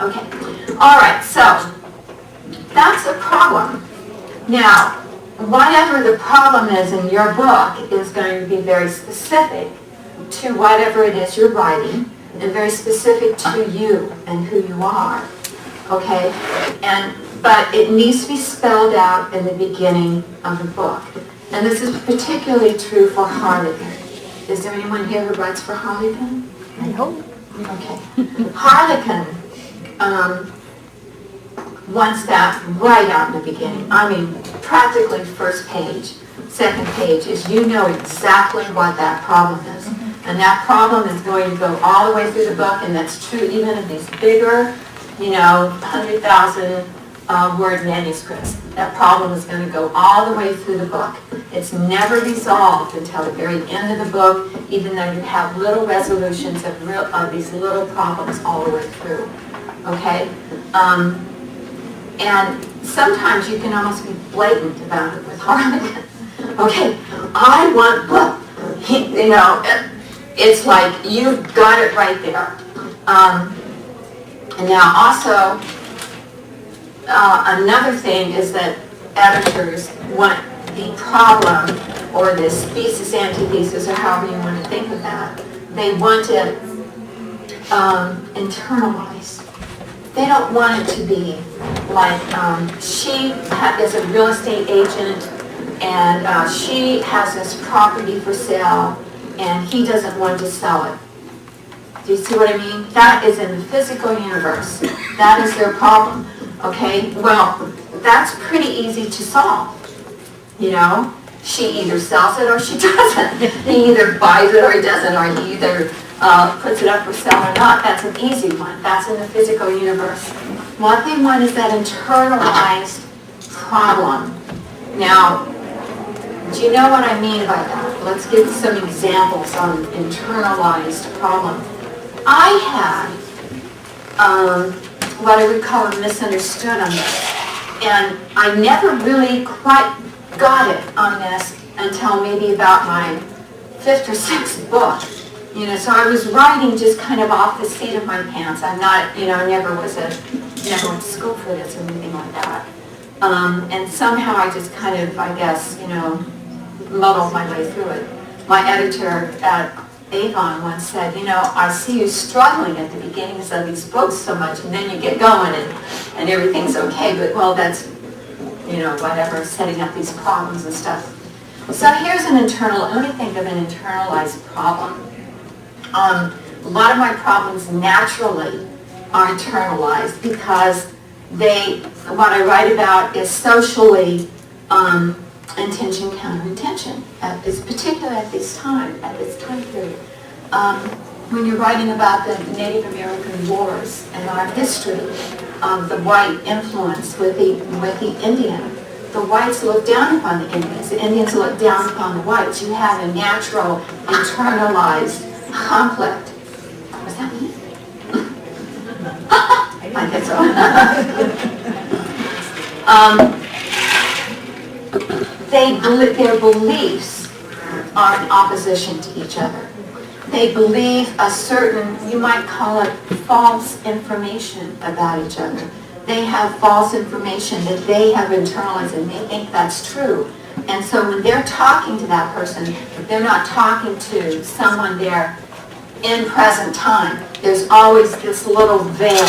Okay. All right, so that's a problem. Now, whatever the problem is in your book is going to be very specific to whatever it is you're writing and very specific to you and who you are. Okay? But it needs to be spelled out in the beginning of the book. And this is particularly true for Harlequin. Is there anyone here who writes for Harlequin? I hope. Okay. Harlequin wants that right out in the beginning. I mean, practically first page, second page, is you know exactly what that problem is. And that problem is going to go all the way through the book, and that's true even of these bigger, 100,000 word manuscripts. That problem is going to go all the way through the book. It's never resolved until the very end of the book, even though you have little resolutions of these little problems all the way through. Okay? And sometimes you can almost be blatant about it with Harlequin. Okay, I want book. It's like you've got it right there. And now also, another thing is that editors want the problem or this thesis, antithesis, or however you want to think of that. They want it internalized. They don't want it to be like she is a real estate agent and she has this property for sale and he doesn't want to sell it. Do you see what I mean? That is in the physical universe. That is their problem. Okay? Well, that's pretty easy to solve. She either sells it or she doesn't. He either buys it or he doesn't, or he either puts it up for sale or not. That's an easy one. That's in the physical universe. What they want is that internalized problem. Now, do you know what I mean by that? Let's give some examples on internalized problem. I had what I would call a misunderstood on this. And I never really quite got it on this until maybe about my 5th or 6th book. So I was writing just kind of off the seat of my pants. I'm not, I never went to school for this or anything like that. And somehow I just kind of, I guess, muddled my way through it. My editor at Avon once said, I see you struggling at the beginnings of these books so much, and then you get going and everything's okay, but well, that's, whatever, setting up these problems and stuff. So here's let me think of an internalized problem. A lot of my problems naturally are internalized because what I write about is socially intention, counter-intention, particularly at this time period. When you're writing about the Native American wars and our history of the white influence with the Indian, the whites look down upon the Indians. The Indians look down upon the whites. You have a natural internalized conflict. Was that me? I guess so. Their beliefs are in opposition to each other. They believe a certain, you might call it false information about each other. They have false information that they have internalized and they think that's true. And so when they're talking to that person, they're not talking to someone there in present time. There's always this little veil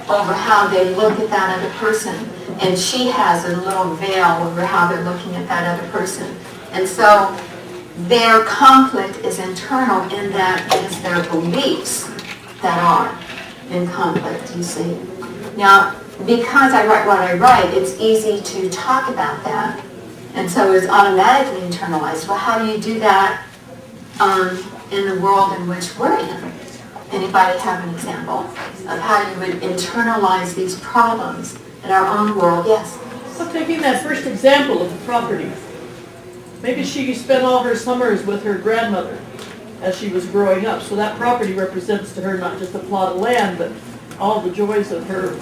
over how they look at that other person. And she has a little veil over how they're looking at that other person. And so their conflict is internal in that it is their beliefs that are in conflict, you see. Now, because I write what I write, it's easy to talk about that. And so it's automatically internalized. Well, how do you do that in the world in which we're in? Anybody have an example of how you would internalize these problems in our own world? Yes? Well, taking that first example of the property. Maybe she spent all her summers with her grandmother as she was growing up. So that property represents to her not just a plot of land, but all the joys of her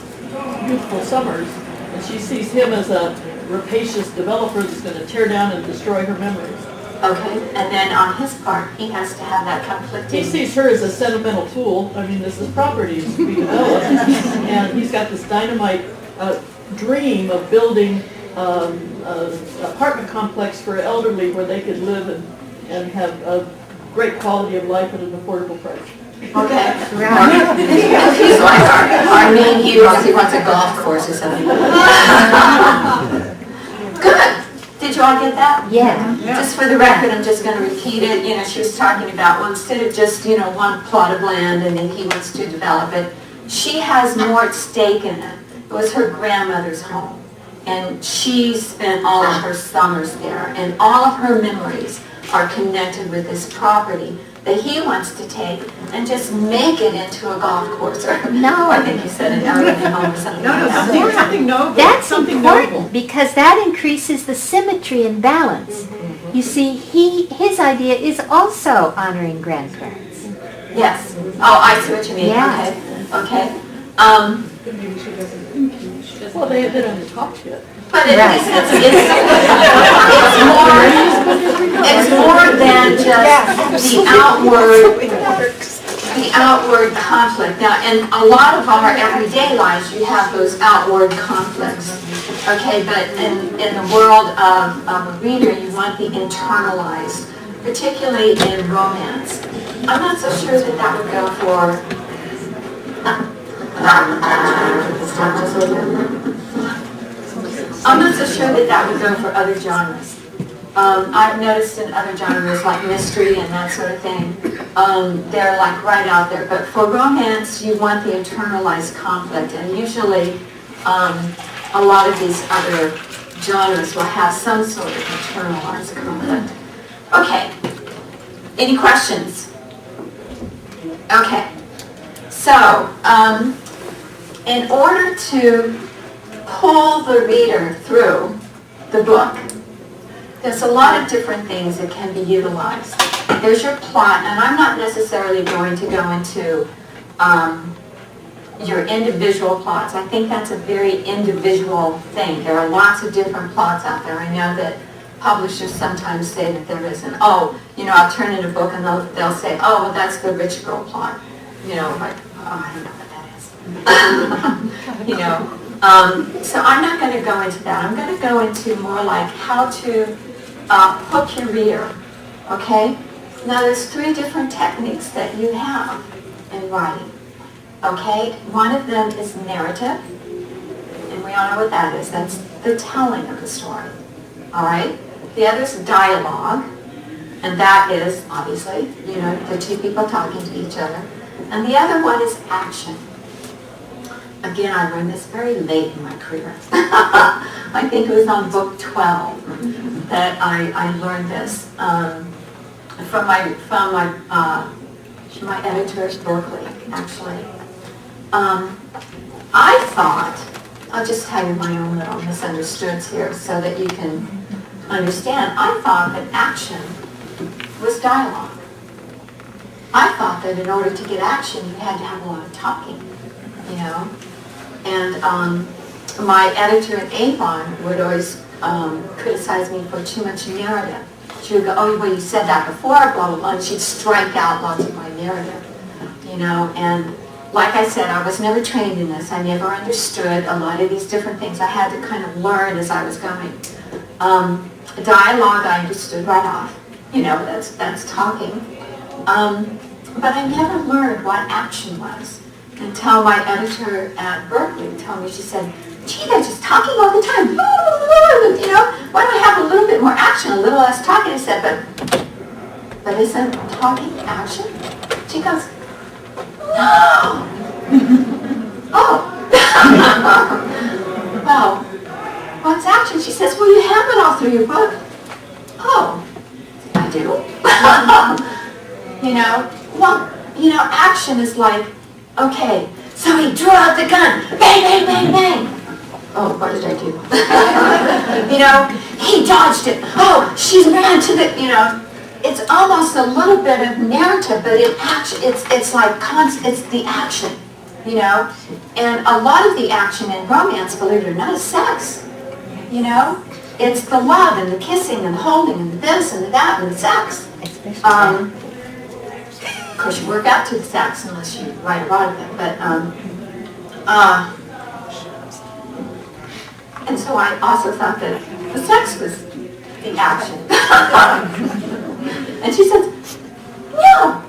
youthful summers. And she sees him as a rapacious developer that's going to tear down and destroy her memories. Okay, and then on his part, he has to have that He conflicting. sees her as a sentimental tool. I mean, this is property to be developed. And he's got this dynamite dream of building an apartment complex for elderly where they could live and have a great quality of life at an affordable price. Okay. He's like our main hero, he wants a golf course or something. Good. Did you all get that? Yeah. Just for the record, I'm just going to repeat it. You know, she was talking about, well, instead of just, you know, one plot of land and then he wants to develop it, she has more at stake in it. It was her grandmother's home. And she spent all of her summers there. And all of her memories are connected with this property that he wants to take and just make it into a golf course. No. I think you said an elderly home or something like that. Something noble. That's something important noble. because that increases the symmetry and balance. You see, his idea is also honoring grandparents. Yes. Oh, I see what you mean. Yeah. Okay. Okay. Well, they haven't talked yet. But at least it's more than just the outward conflict. Now, in a lot of our everyday lives, you have those outward conflicts. Okay, but in the world of a reader, you want the internalized, particularly in romance. I'm not so sure that that would go for... I'm not so sure that that would go for other genres. I've noticed in other genres like mystery and that sort of thing, they're like right out there. But for romance, you want the internalized conflict, and usually a lot of these other genres will have some sort of internalized conflict. Okay, any questions? Okay, so in order to pull the reader through the book, there's a lot of different things that can be utilized. There's your plot, and I'm not necessarily going to go into your individual plots. I think that's a very individual thing. There are lots of different plots out there. I know that publishers sometimes say that there isn't. Oh, you know, I'll turn in a book and they'll say, oh, well, that's the rich girl plot. You know, like, oh, I don't know what that is. You know, so I'm not going to go into that. I'm going to go into more like how to hook your reader, okay? Now, there's 3 different techniques that you have in writing, okay? One of them is narrative, and we all know what that is. That's the telling of the story, all right? The other is dialogue, and that is, obviously, you know, the 2 people talking to each other. And the other one is action. Again, I learned this very late in my career. I think it was on book 12 that I learned this from my editor at Berkeley, actually. I thought, I'll just tell you my own little misunderstoods here so that you can understand. I thought that action was dialogue. I thought that in order to get action, you had to have a lot of talking, you know. And my editor at Avon would always criticize me for too much narrative. She would go, oh, well, you said that before, blah, blah, blah, and she'd strike out lots of my narrative, you know. And like I said, I was never trained in this. I never understood a lot of these different things. I had to kind of learn as I was going. Dialogue, I understood right off. You know, that's talking. But I never learned what action was until my editor at Berkeley told me. She said, gee, they're just talking all the time. You know, why don't I have a little bit more action, a little less talking? I said, but isn't talking action? She goes, no. Oh. Well, what's action? She says, well, you have it all through your book. Oh, I do. You know, well, you know, action is like, okay, so he drew out the gun, bang, bang, bang, bang. Oh, what did I do? You know, he dodged it. Oh, she's ran to the, you know, it's almost a little bit of narrative, but in action, it's like it's the action, you know. And a lot of the action in romance, believe it or not, is sex, you know. It's the love and the kissing and the holding and the this and the that and the sex. Especially Of course, you work out to the sex unless you write a lot of it, but, and so I also thought that the sex was the action. And she said, no.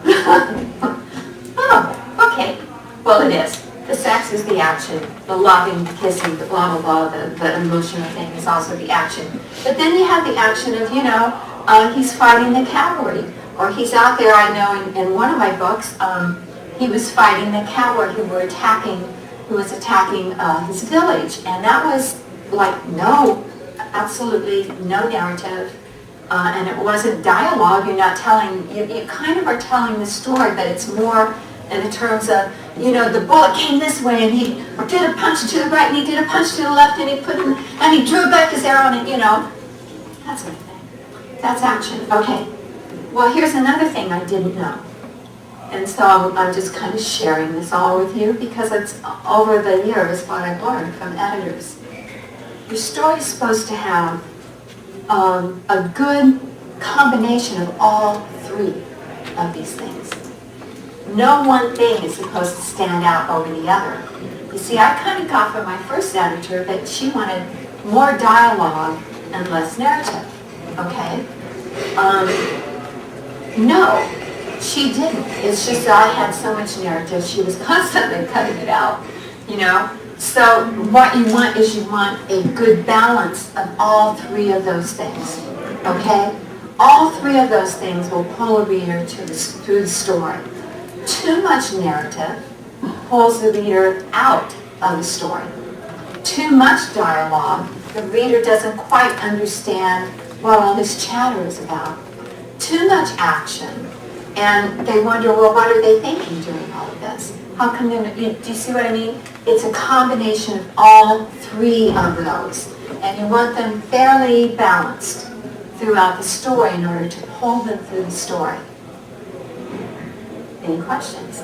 Oh, okay. Well, it is. The sex is the action. The loving, the kissing, the blah, blah, blah, the emotional thing is also the action. But then you have the action of, he's fighting the cavalry. Or he's out there, I know in one of my books, he was fighting the cavalry who was attacking his village. And that was like absolutely no narrative. And it wasn't dialogue. You're not telling, you kind of are telling the story, but it's more in the terms of, the bullet came this way and he did a punch to the right and he did a punch to the left and he drew back his arrow and that sort of thing. That's action. Okay. Well, here's another thing I didn't know. And so I'm just kind of sharing this all with you because it's over the years what I've learned from editors. Your story's supposed to have a good combination of all three of these things. No one thing is supposed to stand out over the other. You see, I kind of got from my first editor that she wanted more dialogue and less narrative, okay? No, she didn't. It's just that I had so much narrative, she was constantly cutting it out, So what you want is you want a good balance of all three of those things, okay? All three of those things will pull a reader through the story. Too much narrative pulls the reader out of the story. Too much dialogue, the reader doesn't quite understand what all this chatter is about. Too much action, and they wonder, well, what are they thinking during all of this? How come do you see what I mean? It's a combination of all three of those, and you want them fairly balanced throughout the story in order to pull them through the story. Any questions?